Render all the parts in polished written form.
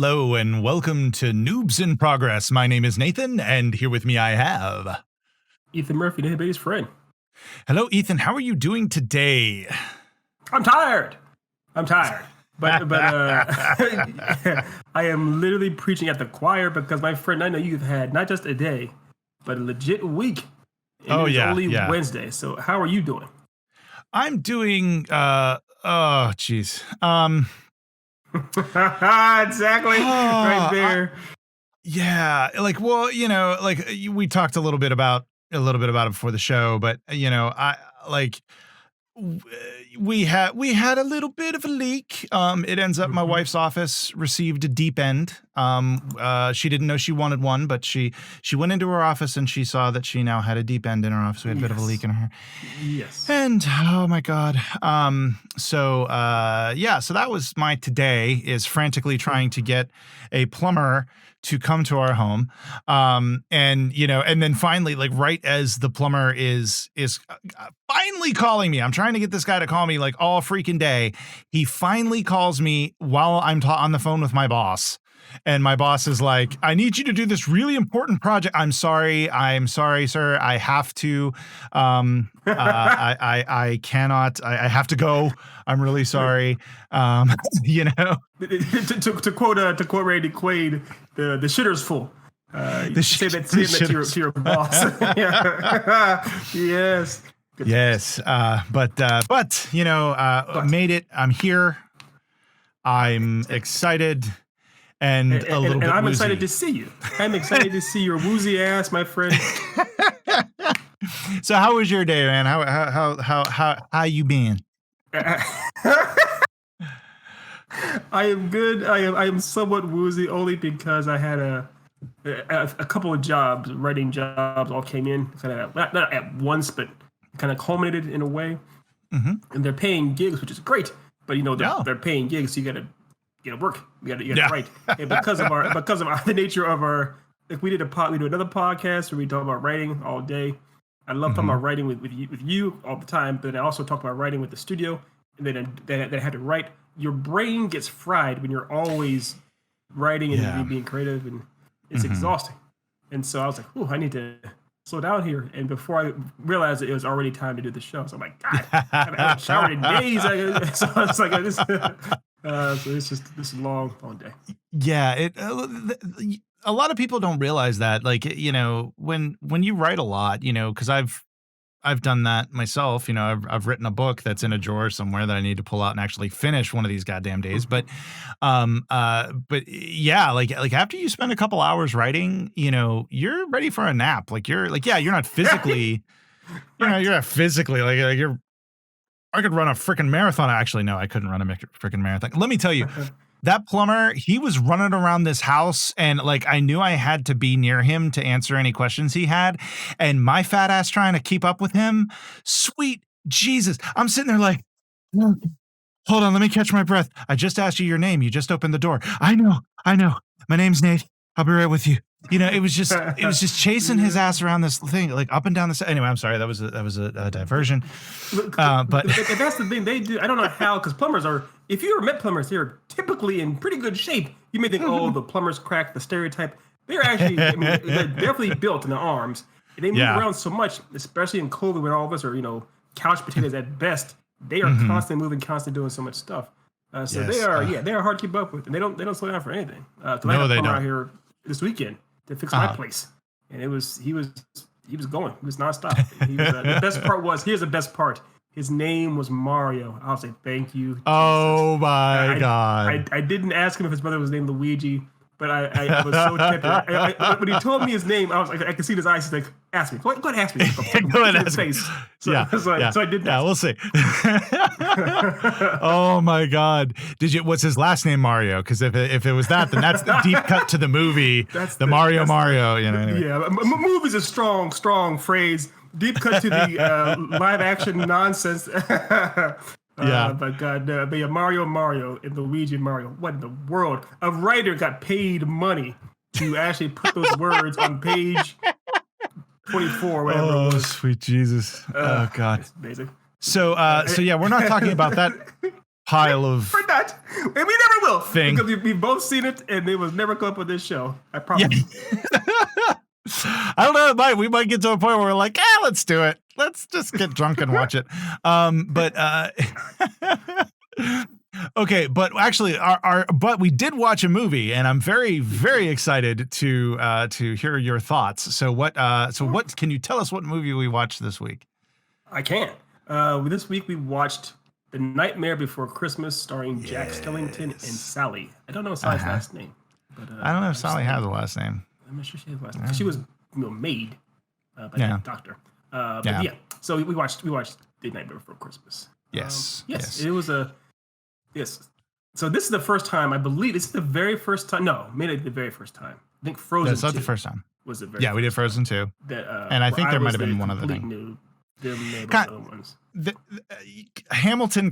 Hello and welcome to Noobs in Progress. My name is Nathan, and here with me I have Ethan Murphy, everybody's friend. Hello, Ethan. How are you doing today? I'm tired. But I am literally preaching at the choir because my friend, I know you've had not just a day, but a legit week. And it's only Wednesday. So how are you doing? I'm doing geez. Exactly. Right there. We talked a little bit about it before the show, but we had a little bit of a leak. It ends up my wife's office received a deep end. She didn't know she wanted one, but she went into her office and she saw that she now had a deep end in her office. We had a bit of a leak in her. Yes. And oh my God. So that was my today, is frantically trying to get a plumber to come to our home. And then finally, like right as the plumber is finally calling me, I'm trying to get this guy to call me like all freaking day. He finally calls me while I'm on the phone with my boss. And my boss is like, I need you to do this really important project. I'm sorry, sir. I have to. I cannot. I have to go. I'm really sorry. To quote Randy Quaid, the shitter's full. Say that to your boss. Yes. Yes. Made it. I'm here. I'm excited. And I'm woozy. Excited to see you. I'm excited to see your woozy ass, my friend. So how was your day, man? How you been? I am good. I am somewhat woozy only because I had a couple of jobs, writing jobs, all came in kind of not at once, but kind of culminated in a way. Mm-hmm. And they're paying gigs, which is great. But they're paying gigs, so you gotta work. You gotta write. And because of the nature of our, like we do another podcast where we talk about writing all day. I love talking about writing with you all the time, but I also talk about writing with the studio. And then I had to write. Your brain gets fried when you're always writing and being creative, and it's exhausting. And so I was like, "Ooh, I need to slow down here." And before I realized it was already time to do the show, so I'm like, "God, I haven't showered in days." So it's like this. So it's just this long day. Yeah, a lot of people don't realize that, like, when you write a lot, because I've done that myself. I've written a book that's in a drawer somewhere that I need to pull out and actually finish one of these goddamn days. But yeah, like after you spend a couple hours writing, you're ready for a nap. Like you're not physically, you're not physically like I could run a freaking marathon. Actually, no, I couldn't run a freaking marathon. Let me tell you. That plumber, he was running around this house, and like I knew I had to be near him to answer any questions he had, and my fat ass trying to keep up with him. Sweet Jesus. I'm sitting there like, hold on, let me catch my breath. I just asked you your name. You just opened the door. I know. My name's Nate. I'll be right with you. It was just chasing his ass around this thing, like up and down the side. Anyway, I'm sorry. That was a diversion. But if that's the thing they do, I don't know how, because plumbers are, if you ever met plumbers, they're typically in pretty good shape. You may think, oh, the plumbers crack, the stereotype. They're actually, they're definitely built in the arms. And they move around so much, especially in COVID when all of us are, couch potatoes at best. They are constantly moving, constantly doing so much stuff. They are hard to keep up with, and they don't slow down for anything. I had a plumber out here this weekend to fix my place, and he was going. He was nonstop. The best part was, here's the best part. His name was Mario. I was like, thank you, Jesus. Oh my God. I didn't ask him if his brother was named Luigi, but I was so tempted. When he told me his name, I was like, I could see his eyes. He's like, ask me. Go ahead, ask me. Go ahead, ask me. So I did that. Yeah, we'll see. Oh my God. What's his last name? Mario? Because if it was that, then that's the deep cut to the movie. That's the Mario. Anyway. Yeah, movie's a strong phrase. Deep cut to the live action nonsense. But God, Mario and Luigi Mario. What in the world? A writer got paid money to actually put those words on page 24, whatever it was. Sweet Jesus. Oh God. It's amazing. So yeah, we're not talking about that pile of We're not, and we never will, thing. because we've both seen it, and it was never come up on this show. I promise. Yeah. I don't know. We might get to a point where we're like, let's do it. Let's just get drunk and watch it. Okay, but actually, but we did watch a movie, and I'm very, very excited to hear your thoughts. So what can you tell us what movie we watched this week? I can. This week we watched The Nightmare Before Christmas, starring Jack Skellington and Sally. I don't know Sally's last name, but I don't know if Sally has a last name. I'm not sure she has a last name. She was made by the doctor. But so we watched The Nightmare Before Christmas. Yes. It was yes. So this is the first time, I believe. This is the very first time. No, maybe the very first time. I think Frozen. That's not the first time. Was it? Very we did Frozen 2. And I think there might have been one other thing. Hamilton.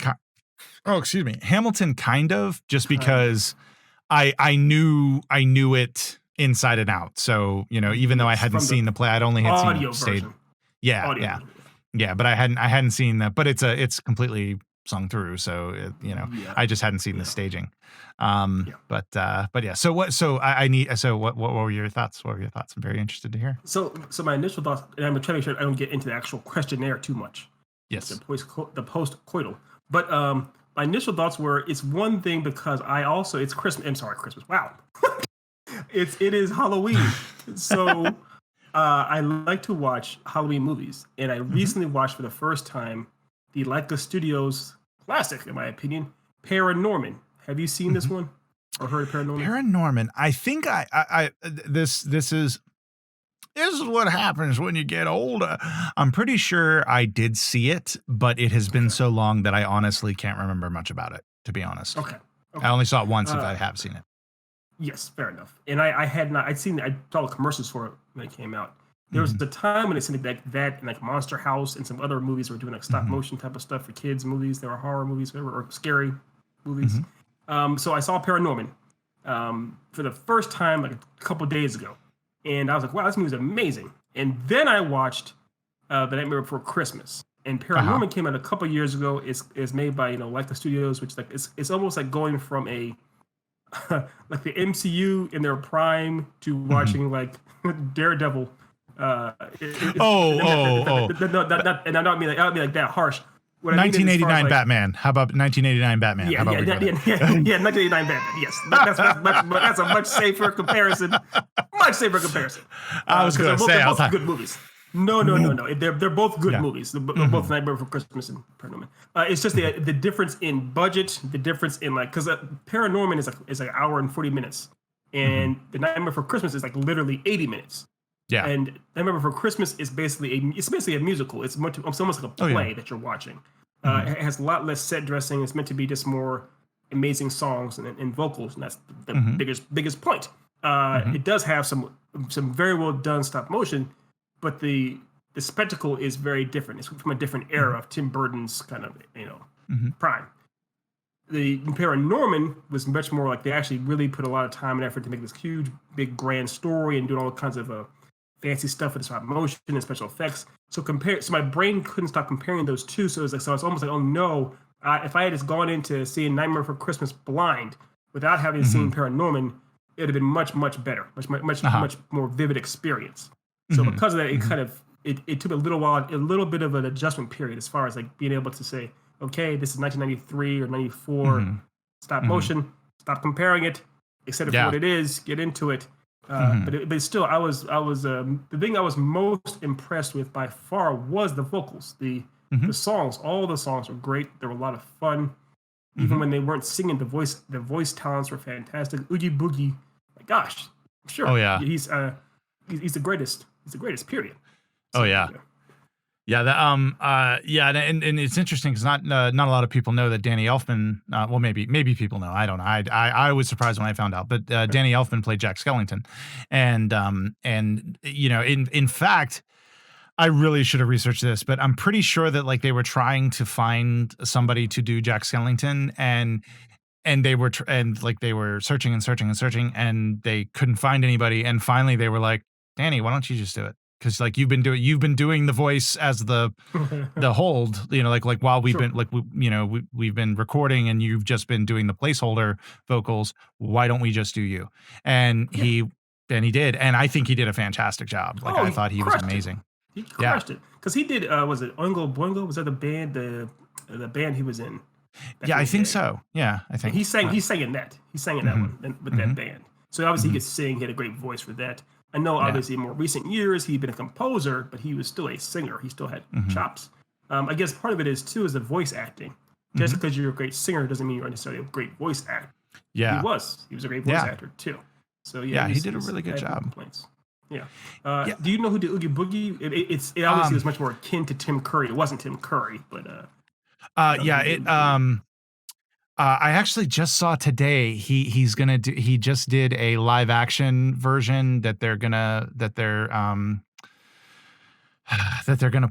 Excuse me. Hamilton, kind of, just because I knew it inside and out. So even though I hadn't seen the play, I'd only had seen the stage. Yeah, but I hadn't seen that. But it's completely sung through, so I just hadn't seen the staging. But yeah. So what were your thoughts? What were your thoughts? I'm very interested to hear. So my initial thoughts, and I'm trying to make sure I don't get into the actual questionnaire too much. Yes. The post-coital. But my initial thoughts were, it's one thing because it's Christmas. I'm sorry, Christmas. Wow. it is Halloween. So I like to watch Halloween movies, and I recently watched for the first time the Leica Studios classic, in my opinion, Paranorman. Have you seen this one or heard of Paranorman? Paranorman. I think this is what happens when you get older. I'm pretty sure I did see it, but it has been so long that I honestly can't remember much about it, to be honest. Okay. I only saw it once if I have seen it. Yes, fair enough. And I saw the commercials for it when it came out. There was the time when it seemed like that and like Monster House and some other movies were doing like stop motion type of stuff for kids movies. There were horror movies, or scary movies. So I saw Paranorman for the first time like a couple days ago. And I was like, wow, this movie's amazing. And then I watched The Nightmare Before Christmas. And Paranorman came out a couple years ago. It's made by, Leica Studios, which like it's almost like going from a like the MCU in their prime to watching like Daredevil. And I don't mean like that harsh. 1989 Batman. How about 1989 Batman? Yeah, 1989 Batman. Yes, that's a much safer comparison. Much safer comparison. I was going to say, they're both good movies. No. They're both good movies. They're both Nightmare Before Christmas and Paranorman. It's just the difference in budget, the difference in because Paranorman is like an hour and 40 minutes, and The Nightmare Before Christmas is like literally 80 minutes. Yeah. And Nightmare Before Christmas is basically a musical. It's almost like a play that you're watching. It has a lot less set dressing. It's meant to be just more amazing songs and vocals, and that's the biggest point. It does have some very well done stop motion, but the spectacle is very different. It's from a different era of Tim Burton's kind of prime. The Paranorman was much more like they actually really put a lot of time and effort to make this huge, big, grand story and doing all kinds of fancy stuff with the stop motion and special effects. So my brain couldn't stop comparing those two. So it's almost like, oh no, if I had just gone into seeing Nightmare Before Christmas blind without having seen Paranorman, it would have been much better, much more vivid experience. So because of that, it kind of it took a little bit of an adjustment period as far as like being able to say, okay, this is 1993 or 94 stop motion. Stop comparing it, accept it for what it is, get into it. But still, I was the thing I was most impressed with by far was the vocals. The songs, all the songs were great. There were a lot of fun. Even when they weren't singing, the voice talents were fantastic. Oogie Boogie, my gosh, sure. Oh yeah, he's the greatest. He's the greatest. Period. So, yeah. And it's interesting because not a lot of people know that Danny Elfman. Well, maybe people know. I don't know. I was surprised when I found out. But Danny Elfman played Jack Skellington, and in fact, I really should have researched this, but I'm pretty sure that like they were trying to find somebody to do Jack Skellington, and they were they were searching and searching and searching, and they couldn't find anybody, and finally they were like, Danny, why don't you just do it? because like you've been doing the voice as the hold, like while we've been like we've been recording and you've just been doing the placeholder vocals. Why don't we just do you? And he did, and I think he did a fantastic job. Like I thought he was amazing. He crushed it because he did. Was it Oingo Boingo? Was that the band? The band he was in. Yeah, I think so. Yeah, I think he sang. He sang in that. He sang in that one with that band. So obviously he could sing. He had a great voice for that. I know obviously in more recent years he'd been a composer, but he was still a singer. He still had chops. I guess part of it is too is the voice acting. Just because you're a great singer doesn't mean you're necessarily a great voice actor. Yeah, he was a great voice actor too. So he did a really good job. Complaints. Yeah. Do you know who did Oogie Boogie? It obviously was much more akin to Tim Curry. It wasn't Tim Curry, but I actually just saw today he just did a live action version that they're gonna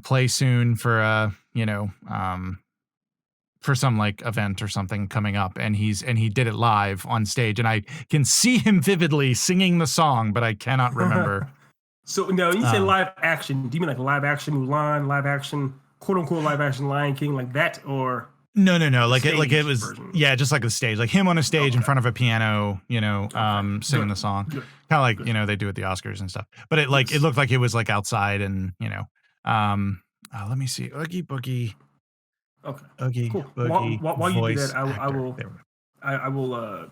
play soon for for some like event or something coming up, and he did it live on stage, and I can see him vividly singing the song, but I cannot remember. So now you say live action, do you mean like live action Mulan, live action quote unquote live action Lion King, like that, or No. Like it was version. Just like the stage, like him on a stage in front of a piano, singing the song, kind of like they do at the Oscars and stuff. But it looked like it was like outside, and let me see, Oogie Boogie. Okay. Oogie cool. Boogie. While you do that, I will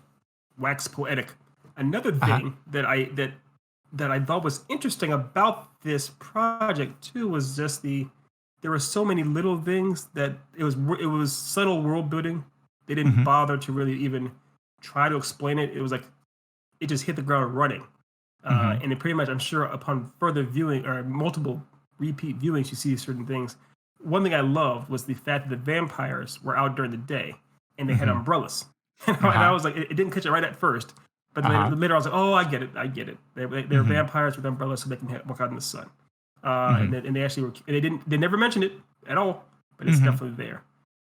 wax poetic. Another thing that I thought was interesting about this project too was just there were so many little things that it was subtle world building. They didn't bother to really even try to explain it. It was like it just hit the ground running. And it pretty much, I'm sure, upon further viewing or multiple repeat viewings, you see certain things. One thing I loved was the fact that the vampires were out during the day and they had umbrellas. And I was like, it didn't catch it right at first, but later I was like, oh, I get it. They're vampires with umbrellas so they can walk out in the sun. And they actually were, and they never mentioned it at all, but it's definitely there.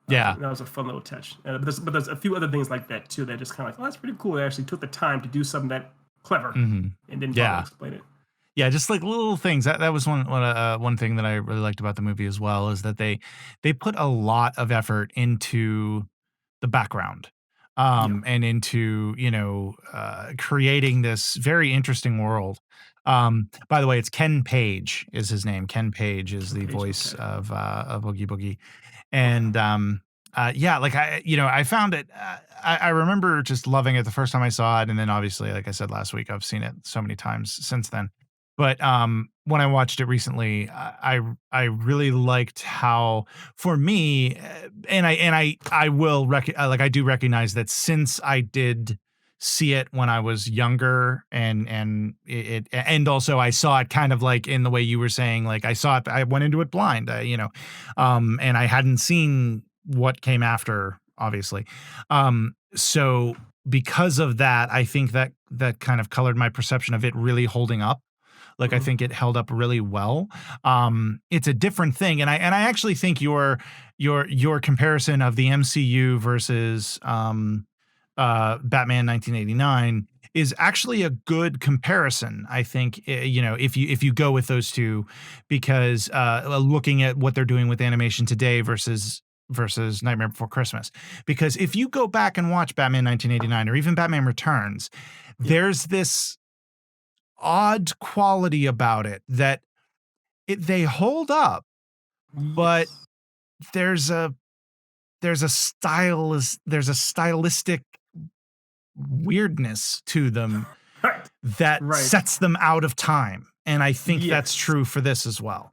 That was a fun little touch. But there's a few other things like that too that just kind of like, oh, that's pretty cool. They actually took the time to do something that clever and didn't explain it. Yeah, just like little things. That was one thing that I really liked about the movie as well, is that they put a lot of effort into the background. And into creating this very interesting world. By the way, it's Ken Page is his name. Ken Page is the voice of Oogie Boogie, and I found it. I remember just loving it the first time I saw it, and then obviously, like I said last week, I've seen it so many times since then. But when I watched it recently, I really liked how, for me, and I will I do recognize that since I did see it when I was younger, and also I saw it kind of like in the way you were saying, like I went into it blind, and I hadn't seen what came after, obviously. So because of that, I think that kind of colored my perception of it really holding up. Like I think it held up really well. It's a different thing, and I actually think your comparison of the MCU versus Batman 1989 is actually a good comparison. I think if you go with those two, because looking at what they're doing with animation today versus Nightmare Before Christmas, because if you go back and watch Batman 1989 or even Batman Returns, there's this odd quality about it that they hold up, but there's a stylistic weirdness to them that sets them out of time, and I think that's true for this as well.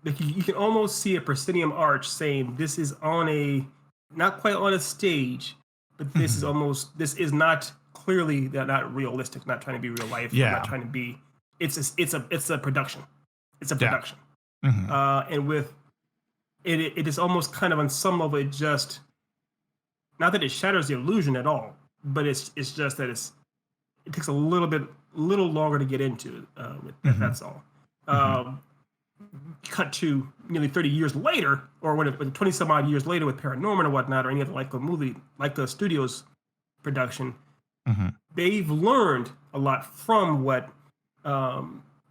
Like you can almost see a proscenium arch saying this is on not quite on a stage, but this is almost, this is not clearly not realistic, not trying to be real life. Not trying to be. It's a production. It's a production. And with it is almost kind of on some level. It just, not that it shatters the illusion at all, but it's just that it takes a little longer to get into. That's all. Cut to nearly 30 years later, or when 20 some odd years later with Paranorman or whatnot, or any other like a movie, like the studio's production. They've learned a lot from what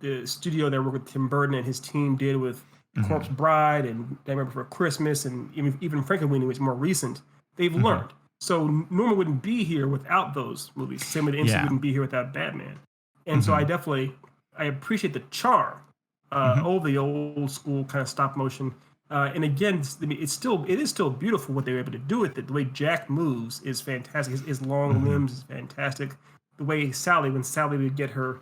the studio that worked with Tim Burton and his team did with Corpse Bride and Nightmare Before Christmas and even Frankenweenie, which is more recent, they've learned. So Norman wouldn't be here without those movies. Same with the MCU wouldn't be here without Batman. And so I appreciate the charm of the old school kind of stop motion. And again, it is still beautiful what they were able to do with it. The way Jack moves is fantastic. His long limbs is fantastic. The way when Sally would get her,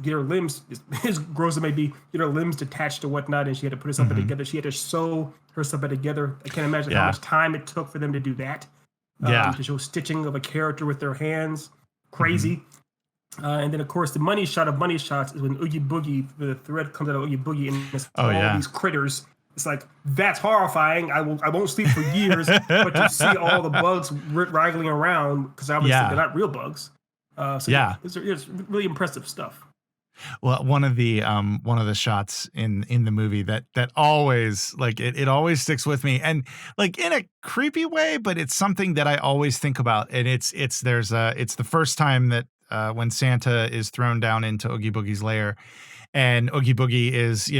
get her limbs, as gross as it may be, get her limbs detached or whatnot, and she had to put herself back together. She had to sew herself back together. I can't imagine how much time it took for them to do that. To show stitching of a character with their hands. Crazy. And then, of course, the money shots is when Oogie Boogie, the thread comes out of Oogie Boogie, and it's all these critters. It's like, that's horrifying. I won't sleep for years, but to see all the bugs wriggling around, because obviously they're not real bugs. It's really impressive stuff. Well, one of the shots in the movie that always, like, it always sticks with me, and like in a creepy way, but it's something that I always think about, and it's the first time that when Santa is thrown down into Oogie Boogie's lair, and Oogie Boogie is,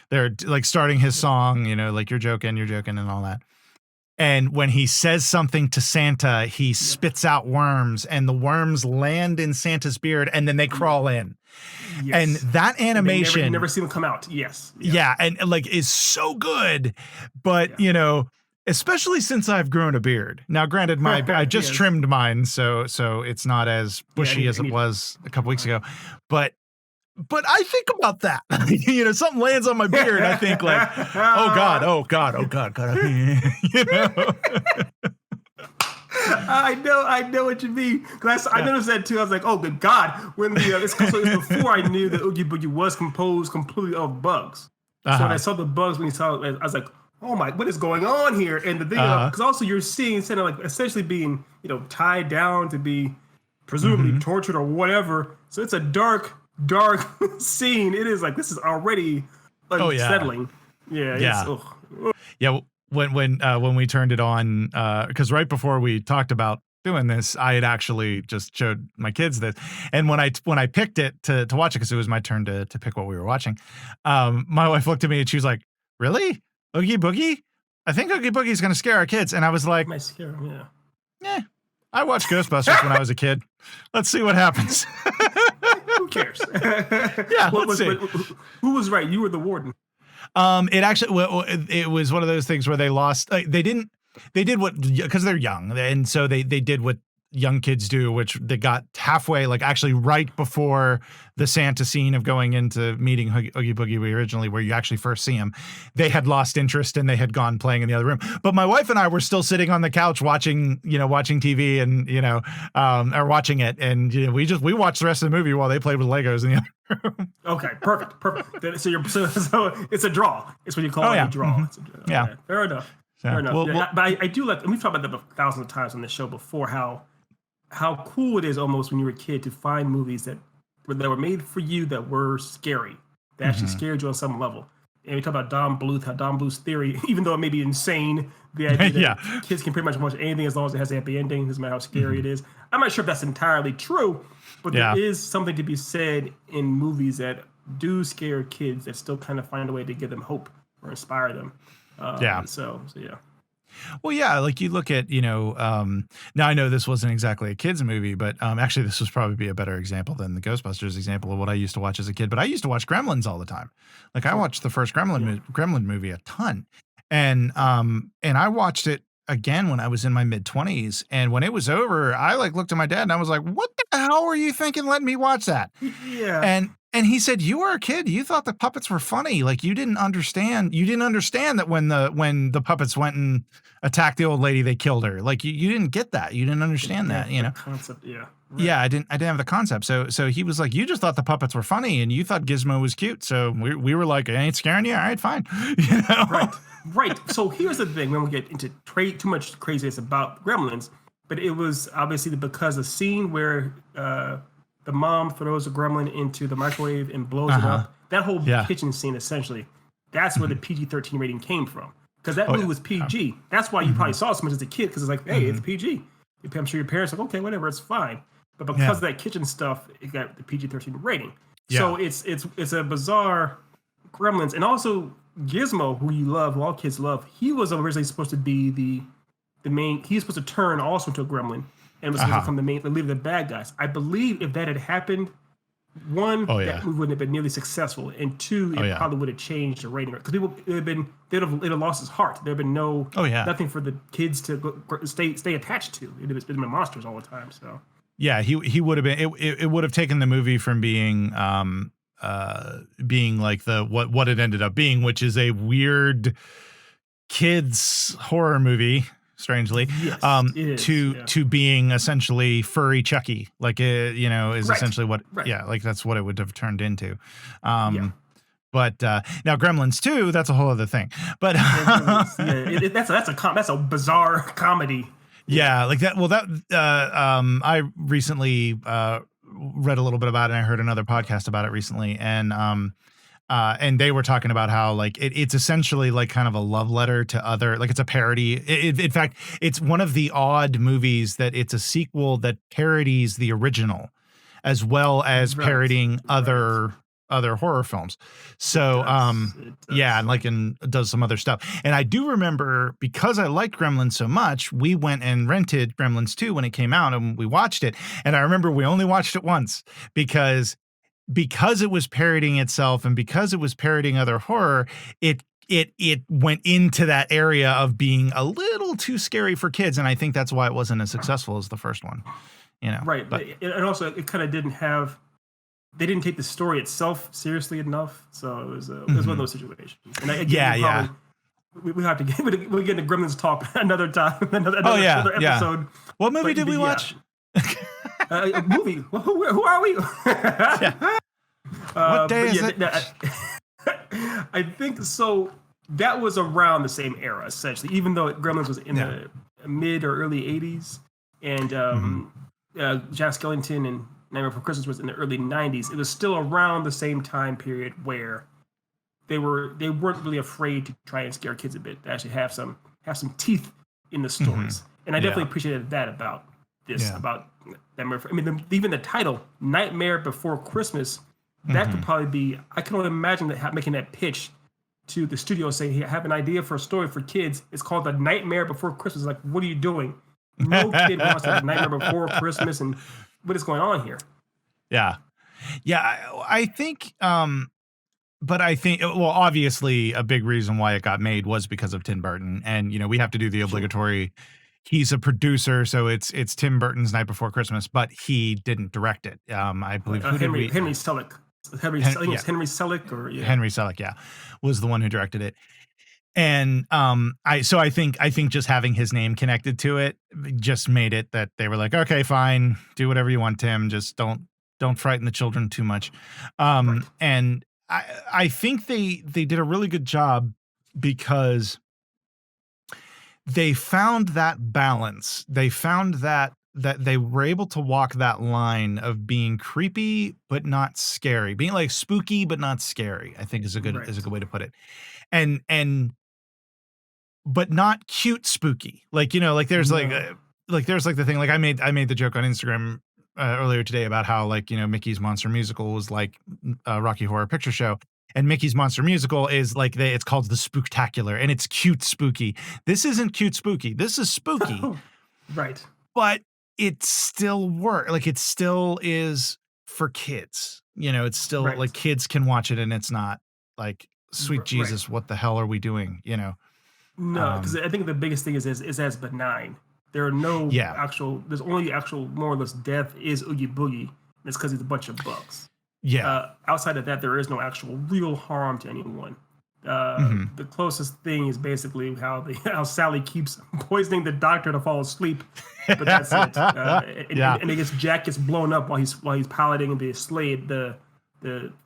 they're like starting his song, like you're joking and all that. And when he says something to Santa, he spits out worms, and the worms land in Santa's beard, and then they crawl in. Yes. And that animation, you never see them come out. Yes. Yeah. And like is so good. But, especially since I've grown a beard. Now, granted, I just trimmed mine, so it's not as bushy as it was a couple weeks ago. But I think about that. Something lands on my beard, and I think like, oh God. I know what you mean. I noticed that too. I was like, oh good God. When it's before I knew that Oogie Boogie was composed completely of bugs. So when I saw the bugs, when you saw it, I was like, oh my, what is going on here? And the thing, because also you're seeing Santa like essentially being, tied down to be presumably tortured or whatever. So it's a dark scene. It is like, this is already unsettling. When we turned it on, because right before we talked about doing this, I had actually just showed my kids this, and when I picked it to watch it, because it was my turn to pick what we were watching, my wife looked at me and she was like, "Really, Oogie Boogie? I think Oogie Boogie is going to scare our kids." And I was like, "Might scare them, yeah. I watched Ghostbusters when I was a kid. Let's see what happens." Who cares? Let's see. Who was right? You were the warden. It was one of those things where they lost. They did what, because they're young, and so they did what young kids do, which they got halfway, like actually right before the Santa scene of going into meeting Oogie Boogie originally, where you actually first see him. They had lost interest and they had gone playing in the other room. But my wife and I were still sitting on the couch watching TV and or watching it, and we watched the rest of the movie while they played with Legos in the other room. Okay, perfect. So it's a draw. It's what you call it, a draw. Mm-hmm. Okay, fair enough. Fair enough. But I do like, and we've talked about that thousands of times on this show before, how cool it is almost when you were a kid to find movies that were made for you, that were scary, that actually scared you on some level. And we talk about Don Bluth, how Don Bluth's theory, even though it may be insane, the idea that kids can pretty much watch anything as long as it has a happy ending, doesn't matter how scary it is. I'm not sure if that's entirely true, but there is something to be said in movies that do scare kids that still kind of find a way to give them hope or inspire them. So yeah. Well, yeah, like you look at, now I know this wasn't exactly a kid's movie, but actually this was probably a better example than the Ghostbusters example of what I used to watch as a kid. But I used to watch Gremlins all the time. Like I watched the first Gremlin movie a ton. And I watched it again when I was in my mid-20s. And when it was over, I looked at my dad and I was like, what the hell were you thinking letting me watch that? Yeah. And he said, you were a kid. You thought the puppets were funny. Like you didn't understand. You didn't understand that when the puppets went and attacked the old lady, they killed her. Like you didn't get that. You didn't understand that. Concept. Yeah. Right. Yeah. I didn't have the concept. So he was like, you just thought the puppets were funny, and you thought Gizmo was cute. So we were like, I ain't scaring you. All right, fine. Right. So here's the thing. We won't get into too much craziness about Gremlins, but it was obviously because a scene where the mom throws a gremlin into the microwave and blows it up. That whole kitchen scene, essentially, that's where the PG-13 rating came from. Because that movie was PG. That's why you probably saw it so much as a kid, because it's like, hey, it's PG. I'm sure your parents are like, okay, whatever, it's fine. But because of that kitchen stuff, it got the PG-13 rating. So it's a bizarre Gremlins, and also Gizmo, who you love, who all kids love. He was originally supposed to be the main. He was supposed to turn also into a Gremlin and was supposed to become the leader of the bad guys. I believe if that had happened, one, that movie wouldn't have been nearly successful, and two, it probably would have changed the rating because people they'd have lost his heart. There'd been nothing for the kids to stay attached to. It'd been monsters all the time. So yeah, he would have been. It would have taken the movie from being like what it ended up being, which is a weird kids horror movie, strangely, to being essentially furry Chucky, like is essentially what like that's what it would have turned into. But now Gremlins 2, that's a whole other thing. But that's a bizarre comedy. Yeah, like that. Well, I recently read a little bit about it, and I heard another podcast about it recently, and they were talking about how like it's essentially like kind of a love letter to other, like it's a parody. In fact, it's one of the odd movies that it's a sequel that parodies the original, as well as parodying other horror films. So and does some other stuff. And I do remember, because I liked Gremlins so much, we went and rented Gremlins 2 when it came out, and we watched it. And I remember we only watched it once because it was parodying itself, and because it was parodying other horror, it went into that area of being a little too scary for kids. And I think that's why it wasn't as successful as the first one, Right. But, and also it kind of they didn't take the story itself seriously enough, so it was one of those situations. And again, we have to we'll get into Gremlins talk another time, another episode. Yeah. What movie did we watch? A movie. Who are we? What day is it? I think so. That was around the same era, essentially. Even though Gremlins was in the mid or early '80s, and Jack Skellington and Nightmare Before Christmas was in the early '90s. It was still around the same time period where they weren't really afraid to try and scare kids a bit. They actually have some teeth in the stories, and I definitely appreciated that about this. About Nightmare. I mean, even the title "Nightmare Before Christmas," that could probably be. I can only imagine that making that pitch to the studio, saying, "Hey, I have an idea for a story for kids. It's called The Nightmare Before Christmas." Like, what are you doing? No kid wants to have a Nightmare Before Christmas, and what is going on here? Yeah. I think, but I think, well, obviously a big reason why it got made was because of Tim Burton. And, we have to do the obligatory, he's a producer, so it's Tim Burton's Night Before Christmas, but he didn't direct it. I believe Henry Selick. Henry Selick Henry Selick, was the one who directed it. And I think just having his name connected to it just made it that they were like, okay, fine, do whatever you want, Tim. Just don't frighten the children too much. And I think they did a really good job because they found that balance. They found that they were able to walk that line of being creepy but not scary, being like spooky but not scary, I think is a good way to put it. And but not cute spooky. Like, there's there's the thing, like I made the joke on Instagram earlier today about how Mickey's Monster Musical was like a Rocky Horror Picture Show, and Mickey's Monster Musical is like it's called the Spooktacular, and it's cute spooky. This isn't cute spooky. This is spooky. Right. But it still works. Like it still is for kids. It's still like kids can watch it, and it's not like, sweet Jesus, what the hell are we doing? No, because I think the biggest thing is as benign. There are no there's only actual more or less death is Oogie Boogie. And it's because it's a bunch of bugs. Yeah. Outside of that, there is no actual real harm to anyone. The closest thing is basically how Sally keeps poisoning the doctor to fall asleep, but that's it. And Jack gets blown up while he's piloting the sled, the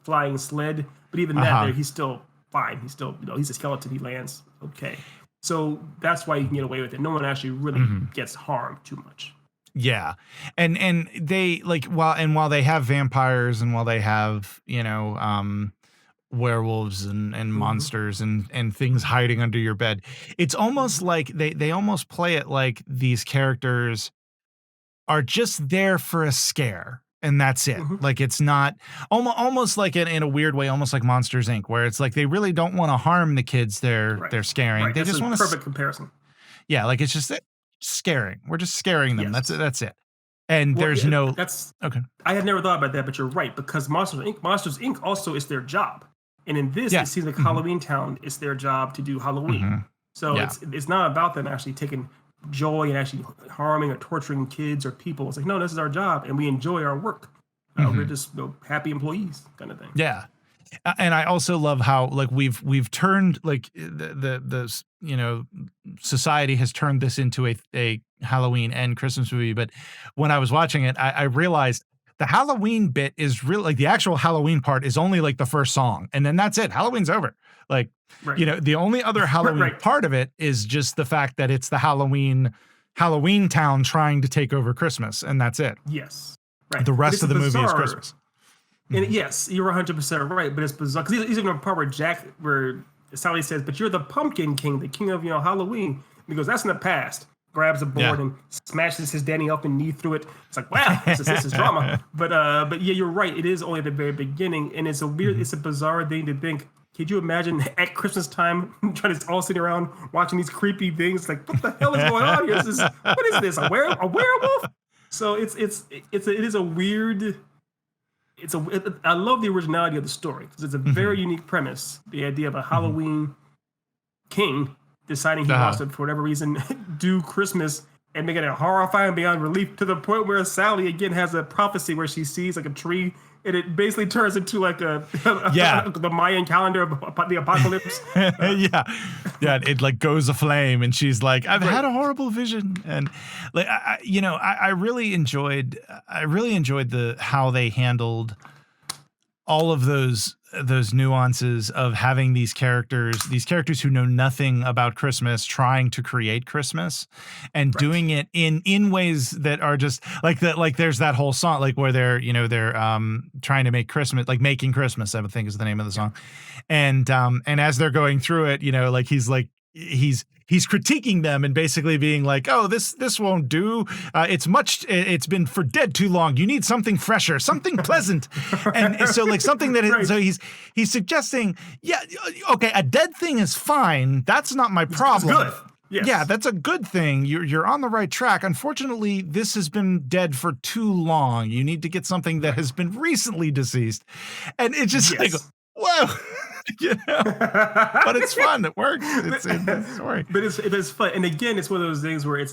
flying sled. But even that, he's still fine. He's still he's a skeleton. He lands okay. So that's why you can get away with it. No one actually really gets harmed too much. Yeah. And they while they have vampires and while they have, werewolves and monsters and things hiding under your bed, it's almost like they almost play it like these characters are just there for a scare. and that's it. Mm-hmm. Like it's not almost like in a weird way, almost like Monsters Inc., where it's like they really don't want to harm the kids they're scaring. Right. They That's just a want perfect comparison. yeah, like it's just scaring. We're just scaring them. Yes. That's it. And Well, there's yeah, no that's okay. I had never thought about that, but you're right because Monsters Inc. also is their job, and in this, Yeah. it seems like Halloween Town is their job to do Halloween. So Yeah. it's not about them actually taking joy and actually harming or torturing kids or people. It's like no, this is our job, and we enjoy our work. We're just happy employees, kind of thing. Yeah. And I also love how like we've turned like the you know society has turned this into a Halloween and Christmas movie. But when I was watching it, I realized the Halloween bit is really like the actual Halloween part is only like the first song, and then that's it. Halloween's over. Like the only other Halloween part of it is just the fact that it's the Halloween Town trying to take over Christmas, and that's it. Yes. Right. The rest of the movie is Christmas. And yes, you're 100% right, but it's bizarre because he's even a part where Sally says, "But you're the Pumpkin King, the king of Halloween." And he goes, "That's in the past." Grabs a board and smashes his Danny Elfman knee through it. It's like, wow, this is drama. But yeah, you're right. It is only at the very beginning, and it's a weird, it's a bizarre thing to think. Could you imagine at Christmas time trying to all sitting around watching these creepy things? Like, what the hell is going on here? What is this? A werewolf? So it is a weird. I love the originality of the story because it's a very unique premise. The idea of a Halloween king deciding he wants to, for whatever reason, do Christmas and make it a horrifying beyond relief to the point where Sally again has a prophecy where she sees like a tree and it basically turns into like the Mayan calendar of the apocalypse. It like goes aflame and she's like, I've had a horrible vision. And like I really enjoyed how they handled all of those nuances of having these characters who know nothing about Christmas trying to create Christmas and doing it in ways that are just like that. Like there's that whole song, like where they're trying to make Christmas, like Making Christmas, I would think is the name of the song. And as they're going through it, he's critiquing them and basically being like, oh, this won't do. It's been for dead too long. You need something fresher, something pleasant. And so like something that so he's suggesting, okay, a dead thing is fine. That's not my problem. It's good. Yes. Yeah, that's a good thing. You're on the right track. Unfortunately, this has been dead for too long. You need to get something that has been recently deceased. And it's just like, whoa. But it's fun. It works. It's in the story. But it's fun. And again, it's one of those things where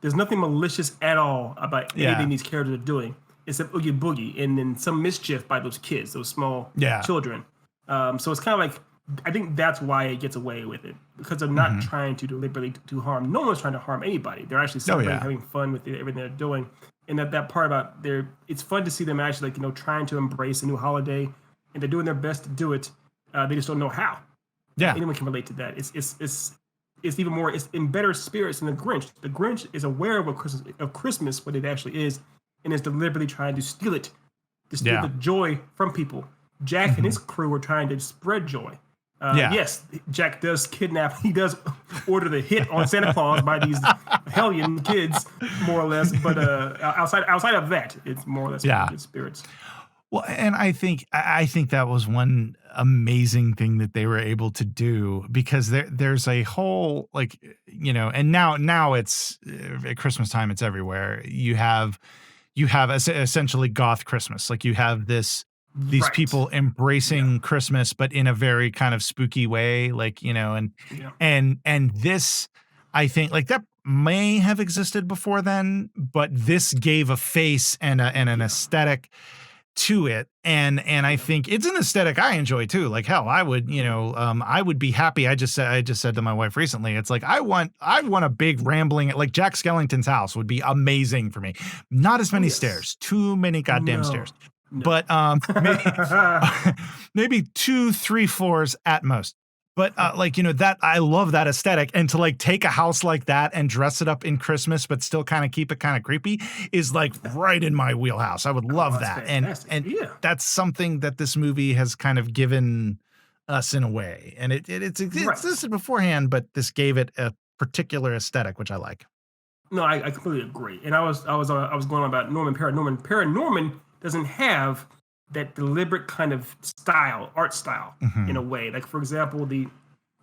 there's nothing malicious at all about anything these characters are doing. It's an oogie boogie and then some mischief by those kids, those small children. So it's kind of like, I think that's why it gets away with it because they're not trying to deliberately to harm. No one's trying to harm anybody. They're actually celebrating, having fun with everything they're doing. And that part about it's fun to see them actually trying to embrace a new holiday and they're doing their best to do it. They just don't know how. Yeah, anyone can relate to that. It's even more. It's in better spirits than the Grinch. The Grinch is aware of Christmas, what it actually is, and is deliberately trying to steal it, to steal the joy from people. Jack and his crew are trying to spread joy. Yes, Jack does kidnap. He does order the hit on Santa Claus by these hellion kids, more or less. But outside of that, it's more or less good spirits. Well, and I think that was one amazing thing that they were able to do because there's a whole and now it's at Christmas time, it's everywhere. You have essentially goth Christmas. Like you have these people embracing Christmas, but in a very kind of spooky way, and this, I think like that may have existed before then, but this gave a face and an aesthetic to it, and I think it's an aesthetic I enjoy too. Like hell, I would I would be happy. I just said to my wife recently, it's like I want a big rambling, like Jack Skellington's house would be amazing for me. Not as many stairs, too many goddamn stairs, but maybe 2-3 floors at most. But that I love that aesthetic, and to take a house like that and dress it up in Christmas, but still kind of keep it kind of creepy is right in my wheelhouse. I would love that, and that's something that this movie has kind of given us in a way, and it existed beforehand, but this gave it a particular aesthetic, which I like. No, I completely agree, and I was going on about Paranorman. Paranorman doesn't have that deliberate kind of art style in a way. Like for example, it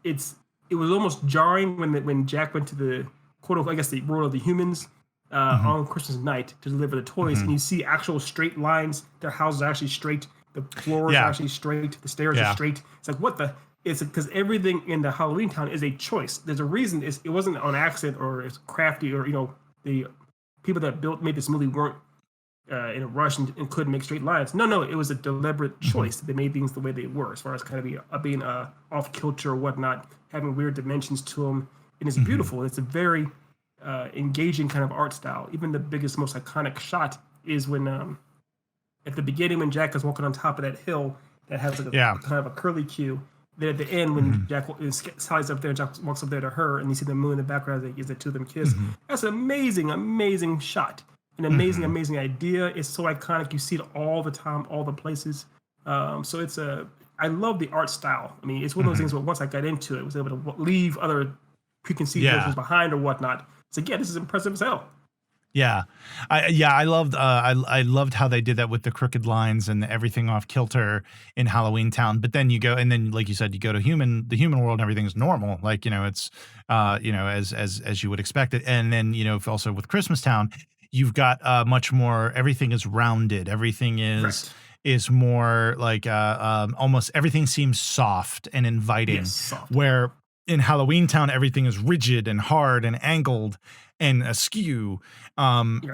was almost jarring when Jack went to the I guess the world of the humans on Christmas night to deliver the toys, and you see actual straight lines. Their houses are actually straight. The floors are actually straight. The stairs are straight. It's like what the. It's because everything in the Halloween Town is a choice. There's a reason. It wasn't on accident or it's crafty or the people that made this movie weren't in a rush and couldn't make straight lines. No, it was a deliberate choice. They made things the way they were, as far as kind of being off kilter or whatnot, having weird dimensions to them, and it's beautiful. It's a very engaging kind of art style. Even the biggest, most iconic shot is when at the beginning when Jack is walking on top of that hill that has like a kind of a curly cue. Then at the end, when Jack Sally's up there, Jack walks up there to her, and you see the moon in the background as the two of them kiss. That's an amazing, amazing shot. An amazing, amazing idea. It's so iconic. You see it all the time, all the places. So I love the art style. I mean, it's one of those things where once I got into it, I was able to leave other preconceived notions behind or whatnot. It's like, this is impressive as hell. Yeah, I loved how they did that with the crooked lines and everything off kilter in Halloween Town. But then you go, and then like you said, you go to the human world, and everything's normal, like it's as you would expect it. And then also with Christmas Town, you've got much more. Everything is rounded. Everything is more like almost everything seems soft and inviting. Yes, soft. Where in Halloween Town, everything is rigid and hard and angled and askew,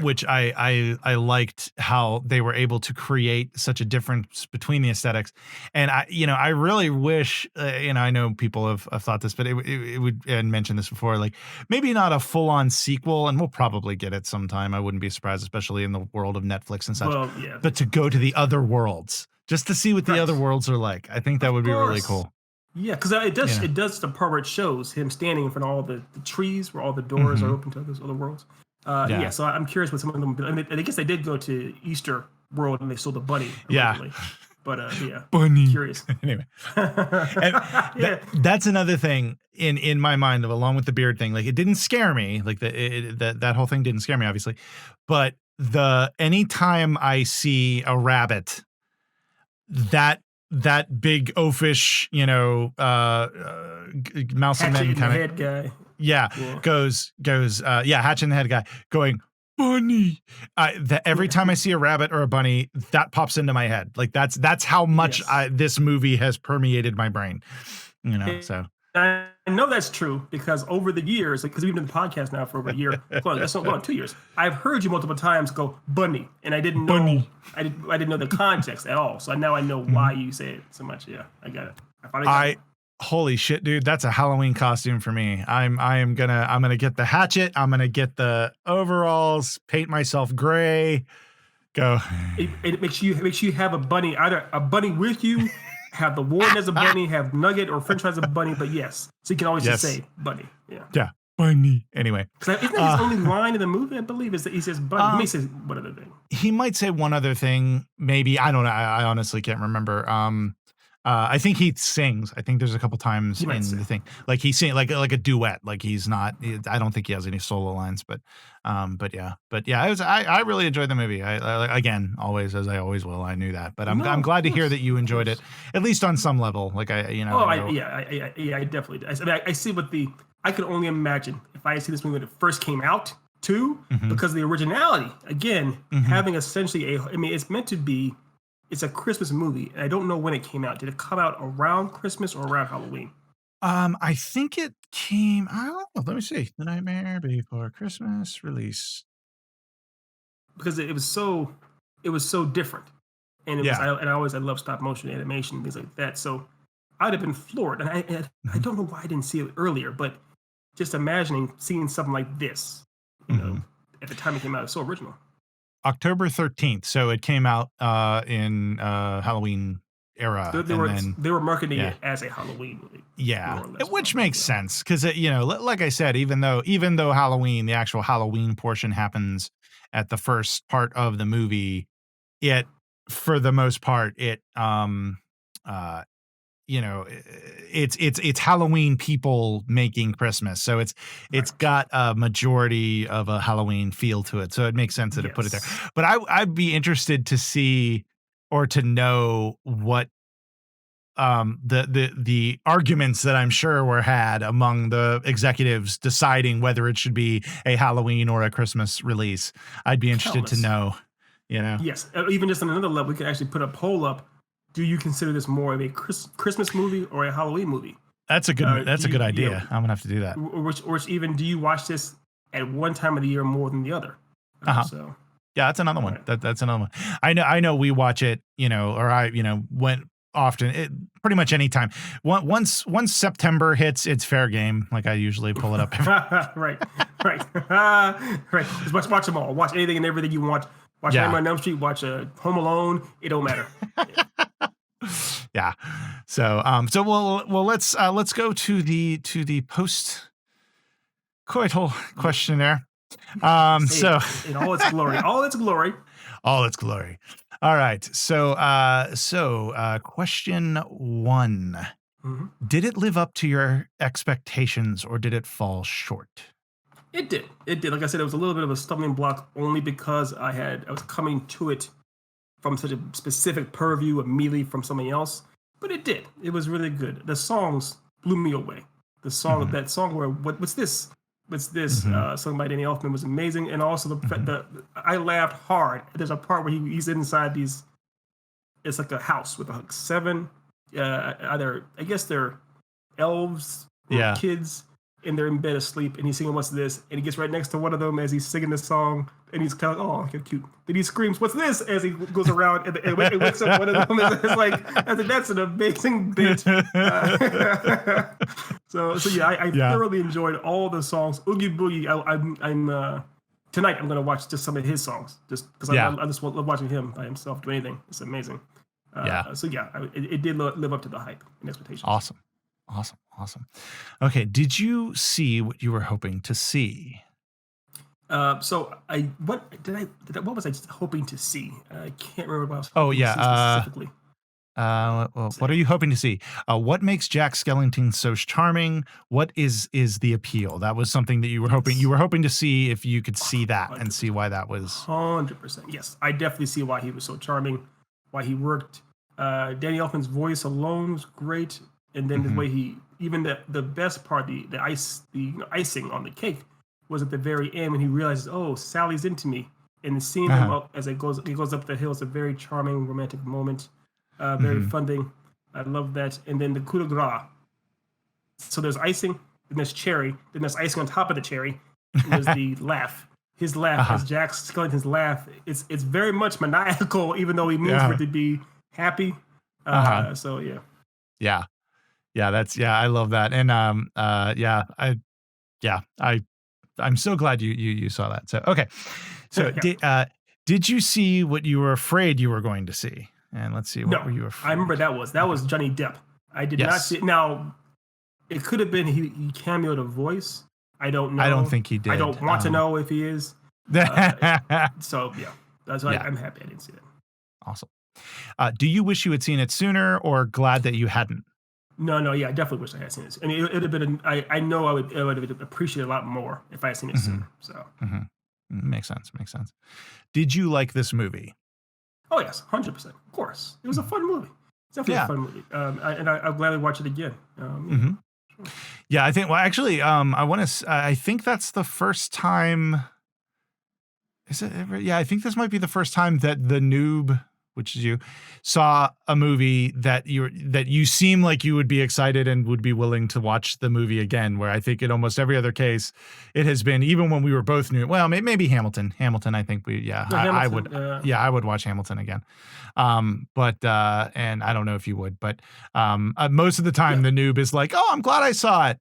which I liked how they were able to create such a difference between the aesthetics. And I really wish, I know people have thought this, but it would, and mentioned this before, like maybe not a full on sequel, and we'll probably get it sometime. I wouldn't be surprised, especially in the world of Netflix and such, but to go to the other worlds, just to see what the other worlds are like. I think that would be really cool. Yeah, because it does the part where it shows him standing in front of all the trees where all the doors are open to those other worlds. So I'm curious what some of them. I mean, I guess they did go to Easter World and they sold the bunny. Originally. But bunny. I'm curious. Anyway, that's another thing in my mind, along with the beard thing. Like it didn't scare me. Like that whole thing didn't scare me, obviously. But anytime I see a rabbit, that big oafish, mouse and men kind of head guy. Goes, hatch in the head guy going, bunny. Every time I see a rabbit or a bunny, that pops into my head. Like that's how much this movie has permeated my brain. So I know that's true because over the years, because we've been in the podcast now for over a year, that's not 2 years. I've heard you multiple times go bunny, and I didn't know. I didn't know the context at all. So now I know why you say it so much. Yeah, I got it. Holy shit, dude! That's a Halloween costume for me. I'm gonna get the hatchet. I'm gonna get the overalls. Paint myself gray. Go. It makes you have a bunny, either a bunny with you. Have the warden as a bunny, have Nugget or French fries as a bunny, but so you can always just say bunny. Yeah, bunny. Anyway. Isn't that his only line in the movie, I believe, is that he says bunny? He may say one other thing. He might say one other thing, maybe. I don't know. I honestly can't remember. I think he sings. I think there's a couple times in the thing. Like he sings like a duet. Like he's not, I don't think he has any solo lines, but yeah. I really enjoyed the movie. I again, always, as I always will. I knew that, but I'm glad to hear that you enjoyed it, at least on some level. Like I definitely did. I see I could only imagine if I had seen this movie when it first came out too, because of the originality, again, having essentially it's meant to be, it's a Christmas movie, and I don't know when it came out. Did it come out around Christmas or around Halloween? I think it came. I don't know. Let me see. The Nightmare Before Christmas release, because it was so different, and I love stop motion animation, things like that. So I'd have been floored, and I don't know why I didn't see it earlier, but just imagining seeing something like this, at the time it came out, it's so original. October 13th. So it came out in Halloween era. They were marketing it as a Halloween movie. Yeah, which makes sense because like I said, even though Halloween, the actual Halloween portion happens at the first part of the movie, it for the most part you know, it's Halloween people making Christmas. So it's got a majority of a Halloween feel to it. So it makes sense that it put it there. But I'd be interested to see or to know what the arguments that I'm sure were had among the executives deciding whether it should be a Halloween or a Christmas release. I'd be interested to know, you know. Yes, even just on another level, we could actually put a poll up. Do you consider this more of a Christmas movie or a Halloween movie? That's a good. That's a good idea. You know, I'm gonna have to do that. Which even do you watch this at one time of the year more than the other? So yeah, that's another one. That's another one. I know. We watch it. You know, or I went often. Pretty much any time. Once September hits, it's fair game. Like I usually pull it up. right. Just watch them all. Watch anything and everything you want. Watch Nightmare on Elm Street. Watch Home Alone. It don't matter. Yeah. So let's go to the post coital questionnaire. So in all its glory, all its glory. All right. So question 1. Mm-hmm. Did it live up to your expectations or did it fall short? It did. Like I said, it was a little bit of a stumbling block only because I was coming to it from such a specific purview immediately from something else. But it did. It was really good. The songs blew me away. The song, that song where what's this? What's this? Sung by Danny Elfman was amazing, and also I laughed hard. There's a part where he's inside these. It's like a house with like 7, either I guess they're elves or kids, and they're in bed asleep, and he's singing "What's This?" and he gets right next to one of them as he's singing this song, and he's kind of how cute. Then he screams, "What's this?" as he goes around and wakes up one of them. It's like that's an amazing bit. So yeah, I thoroughly enjoyed all the songs. Oogie Boogie. I'm tonight I'm gonna watch just some of his songs just because I just love watching him by himself do anything. It's amazing. So it did live up to the hype and expectations. Awesome. Okay, did you see what you were hoping to see? What was I hoping to see? I can't remember what I was hoping to see specifically. What are you hoping to see? What makes Jack Skellington so charming? What is the appeal? That was something that you were hoping to see if you could see that 100%. And see why that was 100%. Yes, I definitely see why he was so charming, why he worked. Danny Elfman's voice alone was great. And then the way even the best part, the icing on the cake was at the very end when he realizes, oh, Sally's into me. And seeing him up as he goes up the hill is a very charming, romantic moment. Very funding. I love that. And then the coup de grace. So there's icing, then there's cherry, then there's icing on top of the cherry. And there's the laugh. His laugh, as Jack Skellington's laugh, it's very much maniacal, even though he means for it to be happy. So yeah. I love that. And I'm so glad you saw that. So okay. So did you see what you were afraid you were going to see? And let's see, what were you afraid? I remember that was Johnny Depp. I did not see it. Now, it could have been he cameoed a voice. I don't know. I don't think he did. I don't want to know if he is. So yeah, that's why I'm happy I didn't see that. Awesome. Do you wish you had seen it sooner, or glad that you hadn't? No, yeah, I definitely wish I had seen this. I mean, it would have been. I know I would have appreciated a lot more if I had seen it sooner. So makes sense. Did you like this movie? Oh yes, 100%. Of course, it was a fun movie. It's definitely a fun movie, and I'll gladly watch it again. Sure. Yeah, I think. Well, actually, I think that's the first time. Is it ever? Yeah, I think this might be the first time that the noob, which is you, saw a movie that you seem like you would be excited and would be willing to watch the movie again. Where I think in almost every other case, it has been, even when we were both new. Well, maybe Hamilton. I think I would. Yeah, I would watch Hamilton again. But and I don't know if you would, but most of the time the noob is like, oh, I'm glad I saw it.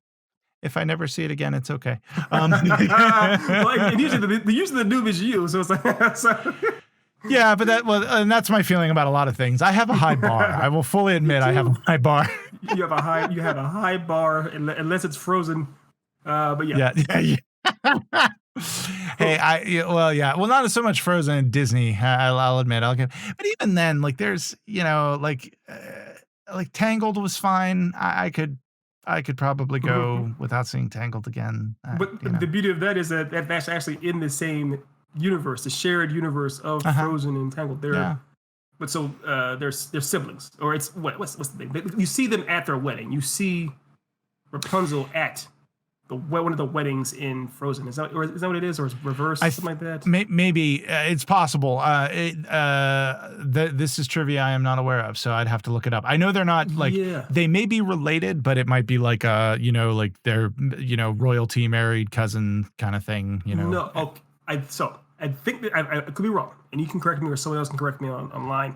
If I never see it again, it's okay. Well, and usually the noob is you, so it's like. Yeah, but and that's my feeling about a lot of things. I have a high bar. I will fully admit I have a high bar. You have a high bar unless it's frozen. But yeah. Hey, well, not so much Frozen and Disney. I'll admit. But even then, like, there's, like Tangled was fine. I could probably go without seeing Tangled again. But You know. the beauty of that is that that's actually in the same universe, the shared universe of Frozen and Tangled. But so they're siblings, or it's what's the thing? You see them at their wedding. You see Rapunzel at one of the weddings in Frozen. Is that what it is, or is it reverse, something like that? Maybe it's possible. This is trivia I am not aware of, so I'd have to look it up. I know they're not like they may be related, but it might be like like they're royalty married cousin kind of thing. No, okay. I think that I could be wrong, and you can correct me, or someone else can correct me online.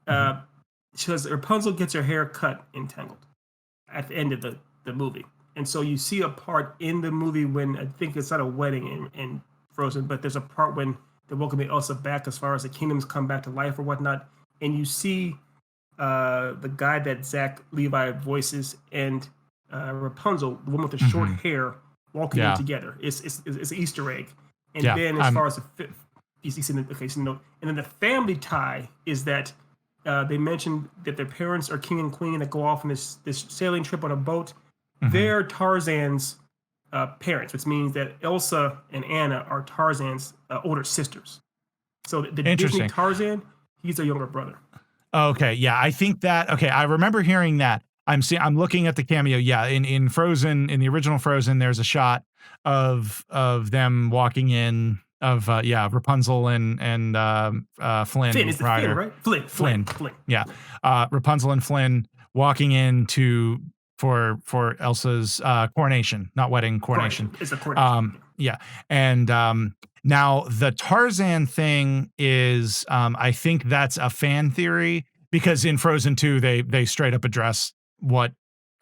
Because Rapunzel gets her hair cut in Tangled at the end of the movie. And so you see a part in the movie when I think it's not a wedding in Frozen, but there's a part when they're welcoming Elsa back as far as the kingdoms come back to life or whatnot. And you see the guy that Zach Levi voices and Rapunzel, the woman with the short hair, walking in together. It's an Easter egg. And then as far as you see and then the family tie is that they mentioned that their parents are king and queen that go off on this sailing trip on a boat. They're Tarzan's parents, which means that Elsa and Anna are Tarzan's older sisters. So the Disney Tarzan, he's their younger brother. Okay, yeah, I think that. Okay, I remember hearing that. I'm looking at the cameo. Yeah, in Frozen, in the original Frozen, there's a shot of them walking in of Rapunzel and Flynn. Finn, is Flynn, right? Flynn. Yeah, Rapunzel and Flynn walking into for Elsa's coronation, not wedding, coronation. It's a coronation. And now the Tarzan thing is, I think that's a fan theory because in Frozen 2 they straight up address what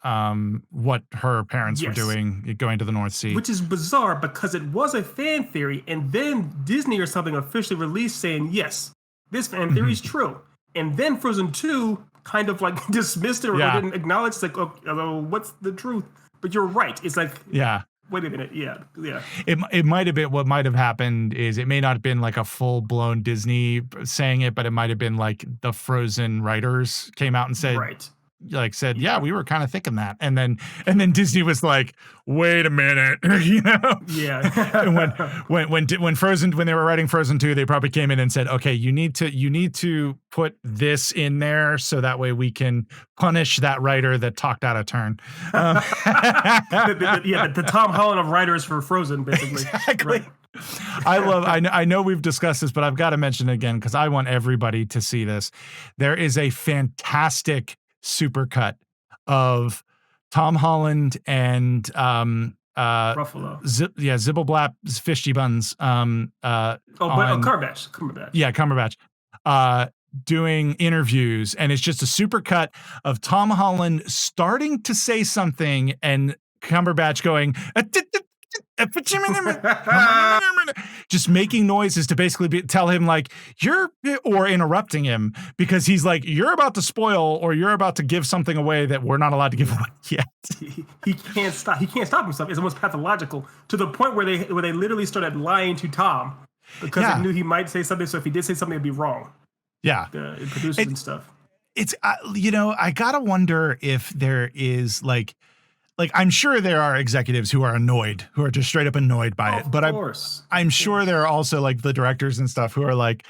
her parents were doing, going to the North Sea, which is bizarre because it was a fan theory, and then Disney or something officially released saying yes, this fan theory is true, and then Frozen 2 kind of like dismissed it or didn't acknowledge. It's like, what's the truth? But you're right. It's like, wait a minute. Yeah. It might have been, what might have happened is it may not have been like a full blown Disney saying it, but it might have been like the Frozen writers came out and said, yeah, we were kind of thinking that. And then Disney was like, wait a minute, Yeah. And when Frozen, when they were writing Frozen 2, they probably came in and said, okay, you need to put this in there so that way we can punish that writer that talked out of turn. The Tom Holland of writers for Frozen, basically. Exactly. Right. I know we've discussed this, but I've got to mention it again because I want everybody to see this. There is a fantastic supercut of Tom Holland and Ruffalo. Zibblblap's Fishy Buns. Cumberbatch. Yeah, Cumberbatch. Doing interviews, and it's just a supercut of Tom Holland starting to say something and Cumberbatch going just making noises to basically tell him like or interrupting him because he's like, you're about to spoil or you're about to give something away that we're not allowed to give away yet. He can't stop himself. It's almost pathological to the point where they literally started lying to Tom because they knew he might say something. So if he did say something, it'd be wrong. Yeah, producers and stuff. It's I gotta wonder if there is like I'm sure there are executives who are annoyed, who are just straight up annoyed by it. But I'm sure there are also like the directors and stuff who are like,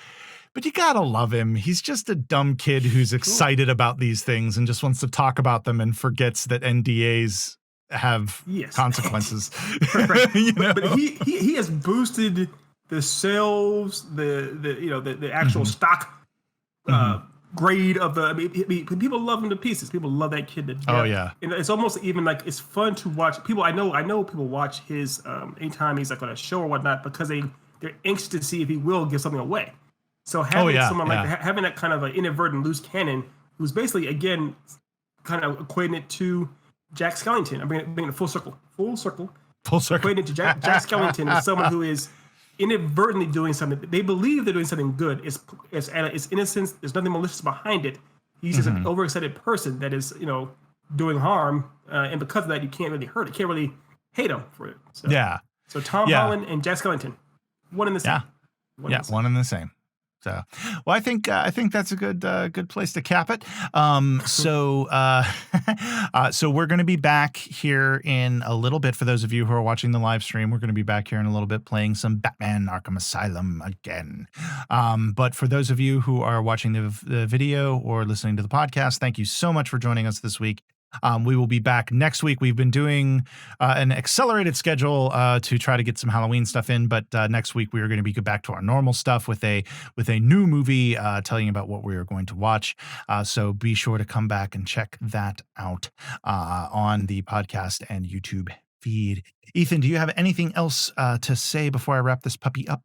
but you gotta love him. He's just a dumb kid who's excited about these things and just wants to talk about them and forgets that NDAs have consequences. Right. But he has boosted the sales, the actual stock grade of people love him to pieces. People love that kid to death. Oh yeah. And it's almost even like it's fun to watch people. I know people watch his anytime he's like on a show or whatnot because they're anxious to see if he will give something away. So having someone like having that kind of an inadvertent loose cannon who's basically again kind of equating it to Jack Skellington. I'm bringing it full circle. Equating it to Jack Skellington as someone who is inadvertently doing something. They believe they're doing something good. It's innocence. There's nothing malicious behind it. He's just an overexcited person that is, doing harm. And because of that, you can't really hurt it. Can't really hate him for it. So, So Tom Holland and Jack Skellington, one in the same. One in the same. So, well, I think that's a good place to cap it. So we're going to be back here in a little bit. For those of you who are watching the live stream, we're going to be back here in a little bit playing some Batman Arkham Asylum again. But for those of you who are watching the video or listening to the podcast, thank you so much for joining us this week. We will be back next week. We've been doing an accelerated schedule to try to get some Halloween stuff in, but next week we are going to be back to our normal stuff with a new movie telling you about what we are going to watch. So be sure to come back and check that out on the podcast and YouTube feed. Ethan, do you have anything else to say before I wrap this puppy up?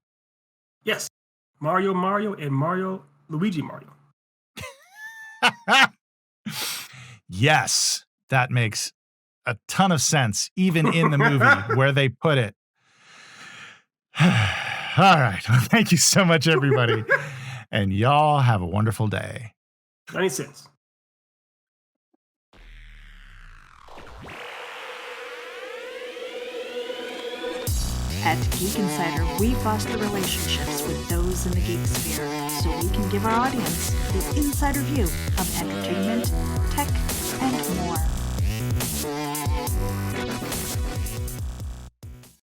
Yes. Mario, and Luigi Mario. Yes, that makes a ton of sense, even in the movie where they put it. All right. Well, thank you so much, everybody. And y'all have a wonderful day. 90 cents. At Geek Insider, we foster relationships with those in the geek sphere so we can give our audience the insider view of entertainment, tech,